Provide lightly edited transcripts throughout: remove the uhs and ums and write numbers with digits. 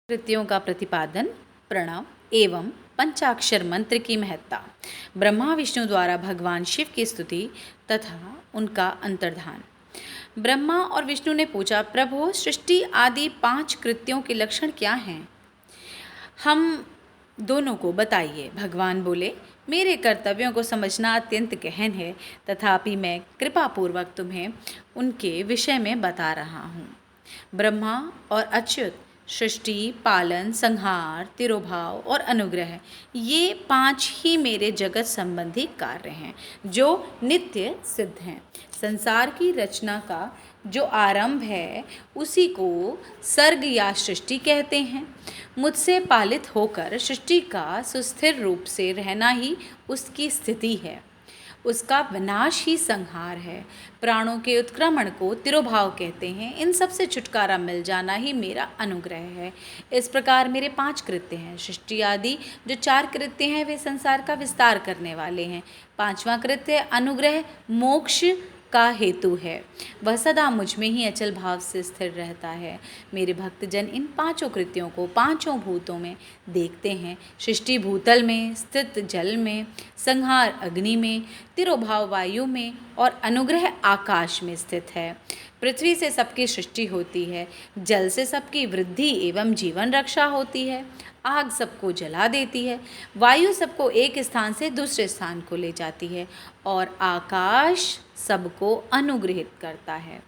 कृत्यों का प्रतिपादन, प्रणव एवं पंचाक्षर मंत्र की महत्ता, ब्रह्मा विष्णु द्वारा भगवान शिव की स्तुति तथा उनका अंतर्धान। ब्रह्मा और विष्णु ने पूछा, प्रभु सृष्टि आदि 5 कृत्यों के लक्षण क्या हैं? हम दोनों को बताइए। भगवान बोले, मेरे कर्तव्यों को समझना अत्यंत गहन है, तथापि मैं कृपापूर्वक तुम्हें उनके विषय में बता रहा हूँ। ब्रह्मा और अच्युत, सृष्टि, पालन, संहार, तिरोभाव और अनुग्रह, ये 5 ही मेरे जगत संबंधी कार्य हैं जो नित्य सिद्ध हैं। संसार की रचना का जो आरंभ है उसी को सर्ग या सृष्टि कहते हैं। मुझसे पालित होकर सृष्टि का सुस्थिर रूप से रहना ही उसकी स्थिति है, उसका विनाश ही संहार है। प्राणों के उत्क्रमण को तिरोभाव कहते हैं। इन सब से छुटकारा मिल जाना ही मेरा अनुग्रह है। इस प्रकार मेरे 5 कृत्य हैं। सृष्टि आदि जो 4 कृत्य हैं वे संसार का विस्तार करने वाले हैं। 5वां कृत्य अनुग्रह मोक्ष का हेतु है। वह सदा मुझ में ही अचल भाव से स्थिर रहता है। मेरे भक्तजन इन 5 कृत्यों को 5 भूतों में देखते हैं। सृष्टि भूतल में, स्थित जल में, संहार अग्नि में, तिरोभाव वायु में और अनुग्रह आकाश में स्थित है। पृथ्वी से सबकी सृष्टि होती है, जल से सबकी वृद्धि एवं जीवन रक्षा होती है, आग सबको जला देती है, वायु सबको एक स्थान से दूसरे स्थान को ले जाती है और आकाश सबको अनुग्रहित करता है।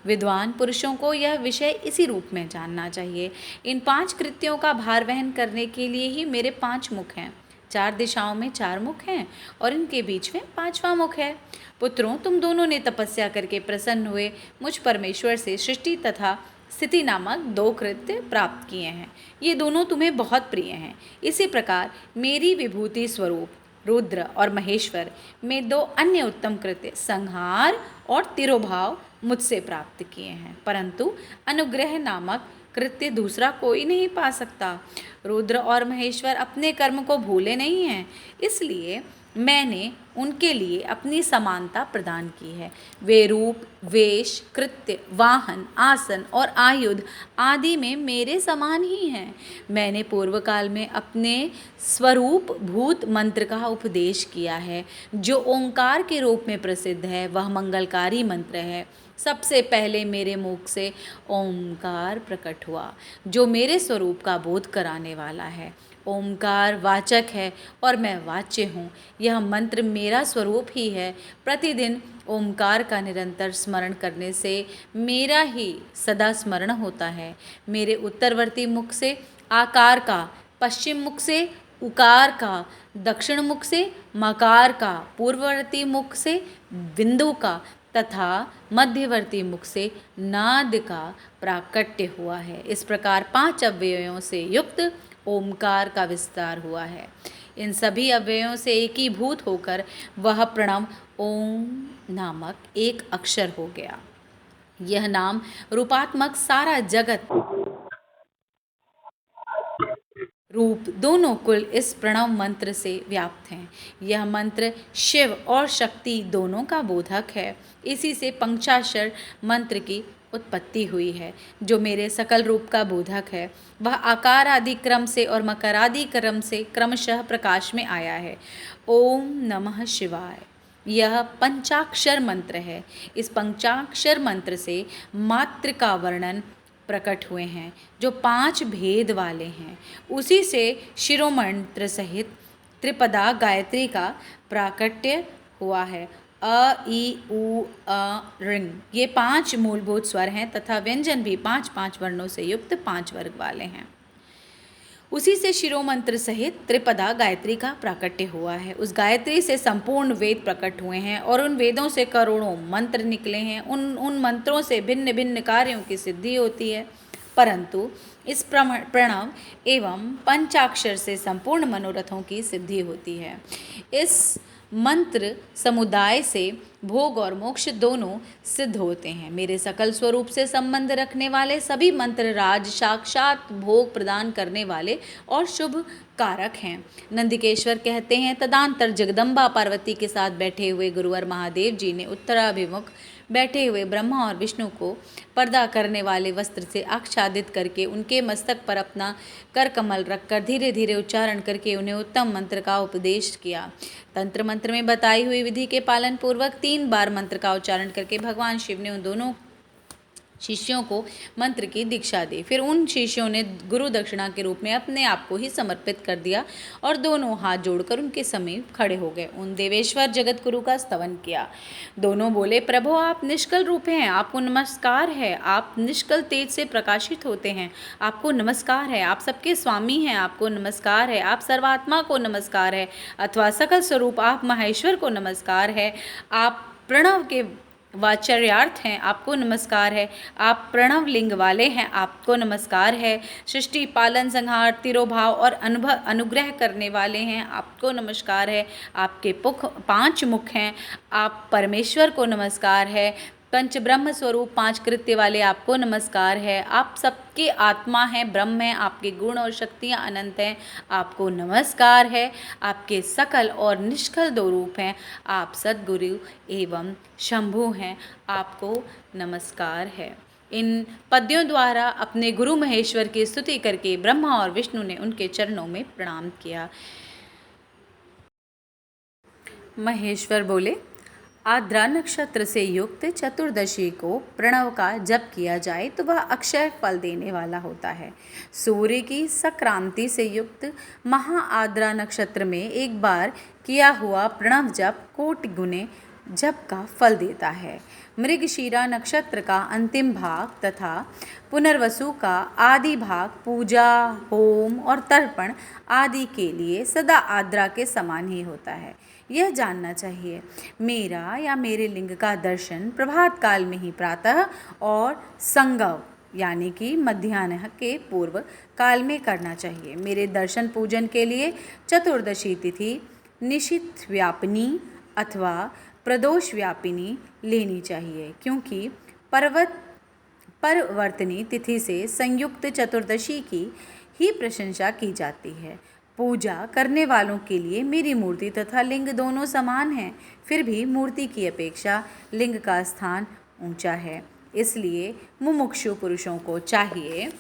विद्वान पुरुषों को यह विषय इसी रूप में जानना चाहिए। इन 5 कृत्यों का भार वहन करने के लिए ही मेरे 5 मुख हैं। 4 दिशाओं में 4 मुख हैं और इनके बीच में 5वां मुख है। पुत्रों, तुम दोनों ने तपस्या करके प्रसन्न हुए मुझ परमेश्वर से सृष्टि तथा स्थिति नामक 2 कृत्य प्राप्त किए हैं। ये दोनों तुम्हें बहुत प्रिय हैं। इसी प्रकार मेरी विभूति स्वरूप रुद्र और महेश्वर में 2 अन्य उत्तम कृत्य संहार और तिरोभाव मुझसे प्राप्त किए हैं, परंतु अनुग्रह नामक कृत्य दूसरा कोई नहीं पा सकता। रुद्र और महेश्वर अपने कर्म को भूले नहीं हैं, इसलिए मैंने उनके लिए अपनी समानता प्रदान की है। वे रूप, वेश, कृत्य, वाहन, आसन और आयुध आदि में मेरे समान ही हैं। मैंने पूर्व काल में अपने स्वरूप भूत मंत्र का उपदेश किया है, जो ओंकार के रूप में प्रसिद्ध है। वह मंगलकारी मंत्र है। सबसे पहले मेरे मुख से ओंकार प्रकट हुआ, जो मेरे स्वरूप का बोध कराने वाला है। ओंकार वाचक है और मैं वाच्य हूँ। यह मंत्र मेरा स्वरूप ही है। प्रतिदिन ओंकार का निरंतर स्मरण करने से मेरा ही सदा स्मरण होता है। मेरे उत्तरवर्ती मुख से आकार का, पश्चिम मुख से उकार का, दक्षिण मुख से मकार का, पूर्ववर्ती मुख से बिंदु का तथा मध्यवर्ती मुख से नाद का प्राकट्य हुआ है। इस प्रकार 5 अव्ययों से युक्त ओमकार का विस्तार हुआ है। इन सभी अव्ययों से एकीभूत होकर वह प्रणव ओम नामक एक अक्षर हो गया। यह नाम रूपात्मक सारा जगत रूप दोनों कुल इस प्रणव मंत्र से व्याप्त हैं। यह मंत्र शिव और शक्ति दोनों का बोधक है। इसी से पंचाक्षर मंत्र की उत्पत्ति हुई है, जो मेरे सकल रूप का बोधक है। वह आकार आदि क्रम से और मकरादि क्रम से क्रमशः प्रकाश में आया है। ओम नमः शिवाय यह पंचाक्षर मंत्र है। इस पंचाक्षर मंत्र से मात्र का वर्णन प्रकट हुए हैं, जो 5 भेद वाले हैं। उसी से शिरोमंत्र सहित त्रिपदा गायत्री का प्राकट्य हुआ है। अ, ई, उ, अ, ऋ ये 5 मूलभूत स्वर हैं तथा व्यंजन भी 5-5 वर्णों से युक्त 5 वर्ग वाले हैं। उसी से शिरोमंत्र सहित त्रिपदा गायत्री का प्राकट्य हुआ है। उस गायत्री से संपूर्ण वेद प्रकट हुए हैं और उन वेदों से करोड़ों मंत्र निकले हैं। उन मंत्रों से भिन्न भिन्न कार्यों की सिद्धि होती है, परंतु इस प्रणव एवं पंचाक्षर से संपूर्ण मनोरथों की सिद्धि होती है। इस मंत्र समुदाय से भोग और मोक्ष दोनों सिद्ध होते हैं। मेरे सकल स्वरूप से संबंध रखने वाले सभी मंत्र राज साक्षात भोग प्रदान करने वाले और शुभ कारक हैं। नंदिकेश्वर कहते हैं, तदांतर जगदम्बा पार्वती के साथ बैठे हुए गुरुवर महादेव जी ने उत्तराभिमुख बैठे हुए ब्रह्मा और विष्णु को पर्दा करने वाले वस्त्र से आच्छादित करके उनके मस्तक पर अपना कर कमल रखकर धीरे धीरे उच्चारण करके उन्हें उत्तम मंत्र का उपदेश किया। तंत्र मंत्र में बताई हुई विधि के पालन पूर्वक 3 बार मंत्र का उच्चारण करके भगवान शिव ने उन दोनों शिष्यों को मंत्र की दीक्षा दी। फिर उन शिष्यों ने गुरु दक्षिणा के रूप में अपने आप को ही समर्पित कर दिया और दोनों हाथ जोड़कर उनके समीप खड़े हो गए। उन देवेश्वर जगत गुरु का स्तवन किया। दोनों बोले, प्रभु आप निष्कल रूप हैं, आपको नमस्कार है। आप निष्कल तेज से प्रकाशित होते हैं, आपको नमस्कार है। आप सबके स्वामी हैं, आपको नमस्कार है। आप सर्वात्मा को नमस्कार है, अथवा सकल स्वरूप आप महेश्वर को नमस्कार है। आप प्रणव के वाचर्यार्थ हैं, आपको नमस्कार है। आप प्रणव लिंग वाले हैं, आपको नमस्कार है। सृष्टि पालन संहार तिरोभाव और अनुग्रह करने वाले हैं, आपको नमस्कार है। आपके 5 मुख हैं, आप परमेश्वर को नमस्कार है। पंच ब्रह्म स्वरूप 5 कृत्य वाले आपको नमस्कार है। आप सबके आत्मा हैं, ब्रह्म हैं, आपके गुण और शक्तियाँ अनंत हैं, आपको नमस्कार है। आपके सकल और निष्कल 2 रूप हैं, आप सद्गुरु एवं शंभु हैं, आपको नमस्कार है। इन पद्यों द्वारा अपने गुरु महेश्वर की स्तुति करके ब्रह्मा और विष्णु ने उनके चरणों में प्रणाम किया। महेश्वर बोले, आद्रा नक्षत्र से युक्त चतुर्दशी को प्रणव का जप किया जाए तो वह अक्षय फल देने वाला होता है। सूर्य की संक्रांति से युक्त महा आद्रा नक्षत्र में एक बार किया हुआ प्रणव जप कोटि गुने जप का फल देता है। मृगशीरा नक्षत्र का अंतिम भाग तथा पुनर्वसु का आदि भाग पूजा, होम और तर्पण आदि के लिए सदा आद्रा के समान ही होता है। यह जानना चाहिए, मेरा या मेरे लिंग का दर्शन प्रभात काल में ही प्रातः और संगव यानी कि मध्याह्न के पूर्व काल में करना चाहिए। मेरे दर्शन पूजन के लिए चतुर्दशी तिथि निशित व्यापिनी अथवा प्रदोष व्यापिनी लेनी चाहिए, क्योंकि परवर्तनी तिथि से संयुक्त चतुर्दशी की ही प्रशंसा की जाती है। पूजा करने वालों के लिए मेरी मूर्ति तथा लिंग दोनों समान हैं, फिर भी मूर्ति की अपेक्षा लिंग का स्थान ऊंचा है। इसलिए मुमुक्षु पुरुषों को चाहिए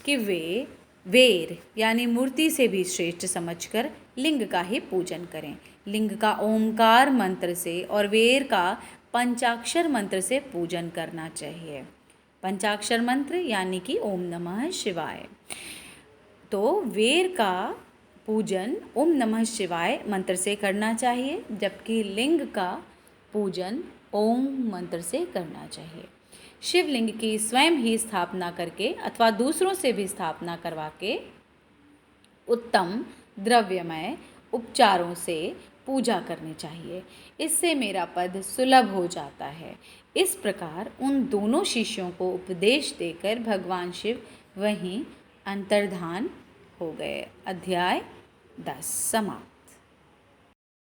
कि वे वेर यानी मूर्ति से भी श्रेष्ठ समझकर लिंग का ही पूजन करें। लिंग का ओमकार मंत्र से और वेर का पंचाक्षर मंत्र से पूजन करना चाहिए। पंचाक्षर मंत्र यानी कि ओम नमः शिवाय। तो वेर का पूजन ओम नमः शिवाय मंत्र से करना चाहिए, जबकि लिंग का पूजन ओम मंत्र से करना चाहिए। शिवलिंग की स्वयं ही स्थापना करके अथवा दूसरों से भी स्थापना करवा के उत्तम द्रव्यमय उपचारों से पूजा करनी चाहिए। इससे मेरा पद सुलभ हो जाता है। इस प्रकार उन दोनों शिष्यों को उपदेश देकर भगवान शिव वहीं अंतर्धान हो गए। अध्याय 10 समाप्त।